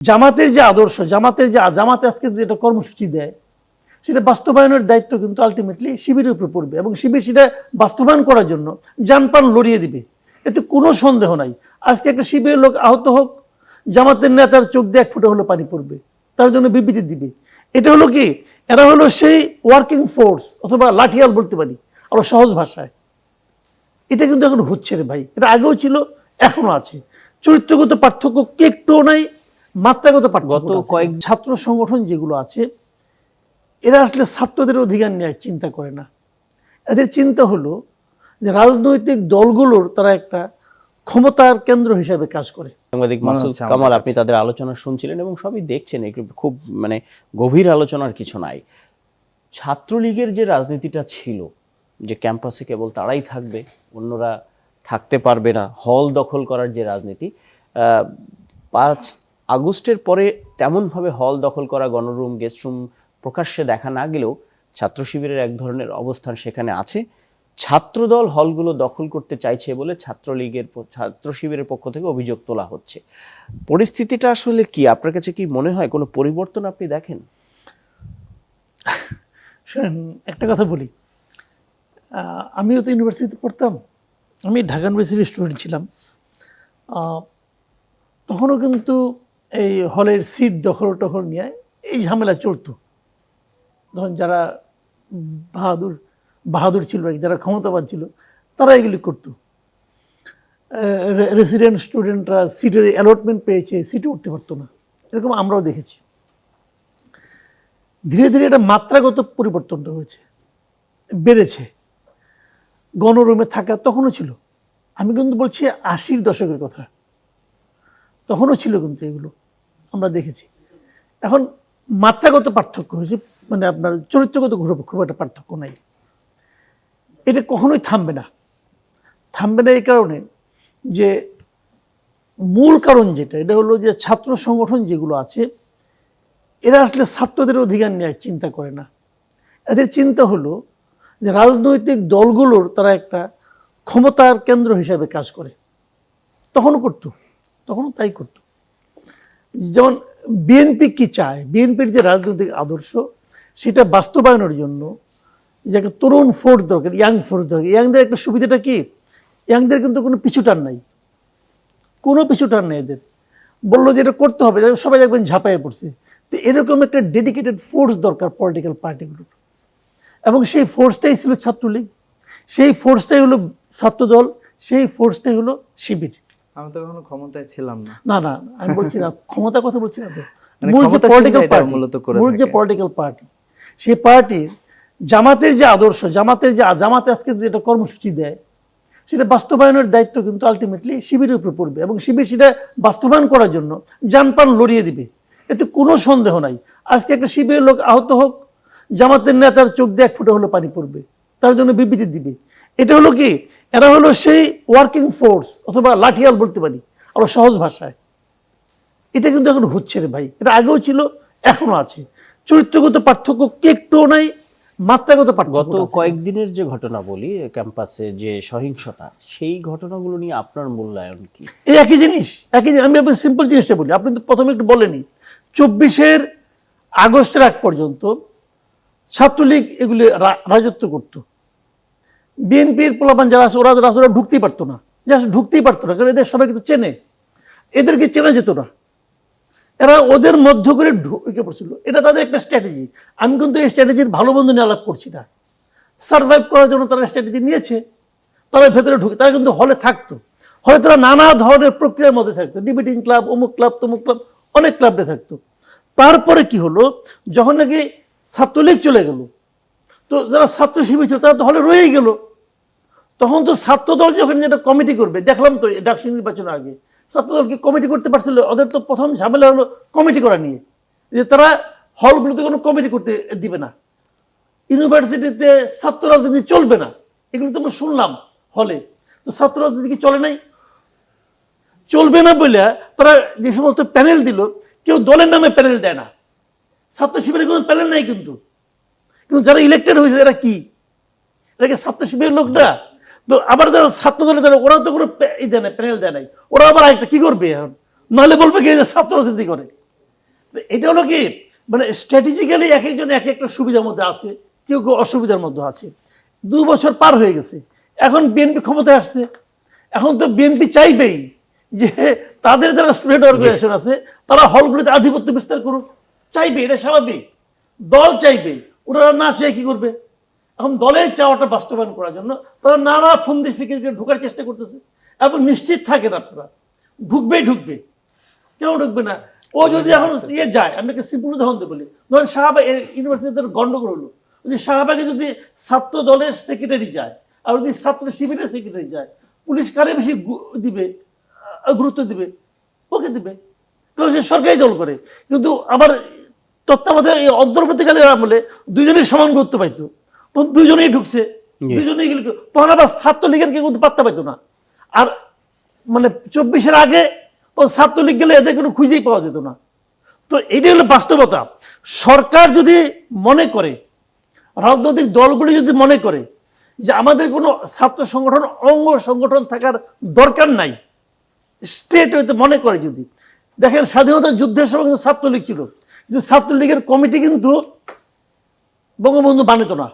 জামাতের যে আদর্শ, জামাতে আজকে যেটা কর্মসূচি দেয় সেটা বাস্তবায়নের দায়িত্ব কিন্তু আলটিমেটলি শিবিরের উপর পড়বে, এবং শিবির সেটা বাস্তবায়ন করার জন্য জানপ্রাণ লড়িয়ে দিবে, এতে কোনো সন্দেহ নাই। আজকে একটা শিবিরের লোক আহত হোক, জামাতের নেতার চোখ দিয়ে এক ফুটে হলো পানি পড়বে, তার জন্য বিবৃতি দিবে। এটা হলো কি, এরা হলো সেই ওয়ার্কিং ফোর্স অথবা লাঠিয়াল বলতে পারি আরো সহজ ভাষায়। এটা কিন্তু এখন হচ্ছে রে ভাই, এটা আগেও ছিল, এখনো আছে। চরিত্রগত পার্থক্য কি একটুও নাই, মাত্রাগত পার্থক্য। ছাত্র সংগঠন যেগুলো আছে এরা আসলে ছাত্রদের অধিকার নিয়ে চিন্তা করে না। এদের চিন্তা হলো যে রাজনৈতিক দলগুলোর তারা একটা ক্ষমতার কেন্দ্র হিসাবে কাজ করে। সাংবাদিক মাসুদ কামাল, আপনি তাদের আলোচনা শুনছিলেন এবং সবই দেখছেন, খুব গভীর আলোচনার কিছু নাই। ছাত্রলীগের যে রাজনীতিটা ছিল যে ক্যাম্পাসে কেবল তারাই থাকবে, অন্যরা থাকতে পারবে না, হল দখল করার যে রাজনীতি, 5 আগস্টের পরে তেমনভাবে হল দখল করা, গণরুম, গেস্টরুম প্রকাশ্যে দেখা না গেলেও ছাত্র শিবিরের এক ধরনের অবস্থান সেখানে আছে। ছাত্রদল হলগুলো দখল করতে চাইছে বলে ছাত্র শিবিরের পক্ষ থেকে অভিযোগ তোলা হচ্ছে। পরিস্থিতিটা আসলে কি, আপনার কাছে কি মনে হয় কোনো পরিবর্তন আপনি দেখেন? শুনেন, একটা কথা বলি, আমিও তো ইউনিভার্সিটিতে পড়তাম, আমি ঢাকা ইউনিভার্সিটির স্টুডেন্ট ছিলাম। তখনও কিন্তু এই হলের সিট দখল টখল নিয়ে এই ঝামেলা চলতো। তখন যারা বাহাদুর ছিল, যারা ক্ষমতাবান ছিল, তারা এগুলি করতো। রেসিডেন্ট স্টুডেন্টরা সিটের অ্যালটমেন্ট পেয়েছে, সিটে উঠতে পারতো না, এরকম আমরাও দেখেছি। ধীরে ধীরে এটা মাত্রাগত পরিবর্তনটা হয়েছে, বেড়েছে। গণরুমে থাকা তখনও ছিল, আমি কিন্তু বলছি 80-র দশকের কথা, তখনও ছিল কিন্তু এগুলো আমরা দেখেছি। এখন মাত্রাগত পার্থক্য হয়েছে, আপনার চরিত্রগত খুব একটা পার্থক্য নাই। এটা কখনোই থামবে না এই কারণে যে মূল কারণ যেটা, এটা হলো যে ছাত্র সংগঠন যেগুলো আছে এরা আসলে ছাত্রদের অধিকার নিয়ে চিন্তা করে না। এদের চিন্তা হলো যে রাজনৈতিক দলগুলোর তারা একটা ক্ষমতার কেন্দ্র হিসাবে কাজ করে। তখনও তাই করত। যেমন বিএনপি কি চায়, বিএনপির যে রাজনৈতিক আদর্শ সেটা বাস্তবায়নের জন্য যে একটা তরুণ ফোর্স দরকার, ইয়াং ফোর্স দরকার। ইয়াংদের একটা সুবিধাটা কি, ইয়াংদের কিন্তু কোনো পিছুটান নাই, এদের বললো যে এটা করতে হবে, সবাই দেখবেন ঝাঁপাইয়ে পড়ছে। তো এরকম একটা ডেডিকেটেড ফোর্স দরকার পলিটিক্যাল পার্টিগুলোর, এবং সেই ফোর্সটাই ছিল ছাত্রলীগ, সেই ফোর্সটাই হলো ছাত্রদল, সেই ফোর্সটাই হলো শিবির। আমি তো কখনো ক্ষমতায় ছিলাম না, আমি বলছি না ক্ষমতার কথা বলছি না, তো মূল যে পলিটিক্যাল পার্টি, সেই পার্টির জামাতের যে আদর্শ, জামাতে আজকে যেটা কর্মসূচি দেয় সেটা বাস্তবায়নের দায়িত্ব কিন্তু আলটিমেটলি শিবিরের উপর পড়বে, এবং শিবির সেটা বাস্তবায়ন করার জন্য জানপ্রাণ লড়িয়ে দিবে, এতে কোনো সন্দেহ নাই। আজকে একটা শিবিরের লোক আহত হোক, জামাতের নেতার চোখ দিয়ে এক ফুটে হলো পানি পড়বে, তার জন্য বিবৃতি দিবে। এটা হলো কি, এরা হলো সেই ওয়ার্কিং ফোর্স অথবা লাঠিয়াল বলতে পারি আরো সহজ ভাষায়। এটা কিন্তু এখন হচ্ছে রে ভাই, এটা আগেও ছিল, এখনো আছে। চরিত্রগত পার্থক্য কি একটুও নাই, মাত্রাগত পার্থক্য। গত কয়েকদিনের যে ঘটনা বলি, ক্যাম্পাসে যে সহিংসতা, সেই ঘটনাগুলো নিয়ে আপনার মূল্যায়ন কি? এই একই জিনিস। আমি সিম্পল জিনিসটা বলি, আপনি তো প্রথমে একটু বলেনি, 24 আগস্টের আগ পর্যন্ত ছাত্রলীগ এগুলি রাজত্ব করত। বিএনপির পোলাপান যারা আছে ওরা ঢুকতেই পারতো না, কারণ এদের সবাই কিন্তু চেনে, এদেরকে চেনা যেত না, এরা ওদের মধ্য করে ঢুকে পড়ছিল। এটা তাদের একটা স্ট্র্যাটেজি। আমি কিন্তু এই স্ট্র্যাটেজির ভালো মন্দ নিয়ে আলাপ করছি না, সার্ভাইভ করার জন্য তারা স্ট্র্যাটেজি নিয়েছে। তারা ভেতরে ঢুকে, তারা কিন্তু হলে থাকতো, হলে তারা নানা ধরনের প্রক্রিয়ার মধ্যে থাকতো, ডিবেটিং ক্লাব, অমুক ক্লাব, তমুক ক্লাব, অনেক ক্লাবে থাকতো। তারপরে কি হলো, যখন নাকি ছাত্রলীগ চলে গেল, তো যারা ছাত্র শিবির ছিল তারা তো হলে রয়েই গেল। তখন তো ছাত্রদল যখন যেটা কমিটি করবে, দেখলাম তো ডাকসু নির্বাচনের আগে ছাত্রদলকে কমিটি করতে পারছিল। ওদের তো প্রথম ঝামেলা হলো কমিটি করা নিয়ে, যে তারা হলগুলোতে কোনো কমিটি করতে দিবে না, ইউনিভার্সিটিতে ছাত্র রাজনীতি চলবে না, এগুলো তো আমরা শুনলাম হলে। তো ছাত্র রাজনীতি কি চলবে না বলে তারা যে সমস্ত প্যানেল দিল, কেউ দলের নামে প্যানেল দেয় না, ছাত্র শিবিরের কোনো প্যানেল নাই। কিন্তু যারা ইলেক্টেড হয়েছে এরা কি, এটাকে ছাত্র শিবিরের লোকরা। তো আবার যারা ছাত্র দলে যারা, ওরা তো কোনো প্যানেল দেয় নাই, ওরা আবার একটা কি করবে এখন, নাহলে বলবে কি যে ছাত্র রাজনীতি করে। এটা হলো কি মানে স্ট্র্যাটেজিক্যালি এক একজন এক একটা সুবিধার মধ্যে আছে, কেউ কেউ অসুবিধার মধ্যে আছে। 2 বছর পার হয়ে গেছে, এখন বিএনপি ক্ষমতায় আসছে, এখন তো বিএনপি চাইবেই যে তাদের যারা স্টুডেন্ট অর্গানাইজেশন আছে তারা হলগুলিতে আধিপত্য বিস্তার করুক, চাইবে, এটা স্বাভাবিক। দল চাইবে, ওরা না চাই কি করবে? এখন দলের চাওয়াটা বাস্তবায়ন করার জন্য তারা নানা ফন্দি ফিকিরকে ঢোকার চেষ্টা করতেছে, এবং নিশ্চিত থাকেন আপনারা ঢুকবে, কেন ঢুকবে না? ও যদি এখন যায়, আমি একটা সিম্পল উদাহরণ দিয়ে বলি, ধরেন শাহবাগ ইউনিভার্সিটিতে গন্ডগোল হলো, যদি শাহবাগে যদি ছাত্র দলের সেক্রেটারি যায় আর যদি ছাত্র শিবিরের সেক্রেটারি যায়, পুলিশ কারে বেশি গুরুত্ব দিবে? ওকে দিবে, কারণ সে সরকারি দল করে। কিন্তু আবার তত্ত্বাবধায়ক এই অন্তর্বর্তীকালীন আমলে দুজনেই সমান গুরুত্ব পাইতো, তখন দুজনেই ঢুকছে, দুজনেই গেল, তখন আবার ছাত্রলীগের কেউ কিন্তু পাত্তা পাইতো না। আর মানে 24-এর আগে ছাত্রলীগ গেলে এদের কোনো খুঁজেই পাওয়া যেত না। তো এটাই হলো বাস্তবতা। সরকার যদি মনে করে, রাজনৈতিক দলগুলি যদি মনে করে যে আমাদের কোনো ছাত্র সংগঠন অঙ্গ সংগঠন থাকার দরকার নাই, স্টেট হইতে মনে করে, যদি দেখেন স্বাধীনতা যুদ্ধের সময় কিন্তু ছাত্রলীগ ছিল, কিন্তু ছাত্রলীগের কমিটি কিন্তু বঙ্গবন্ধু বানাতো না।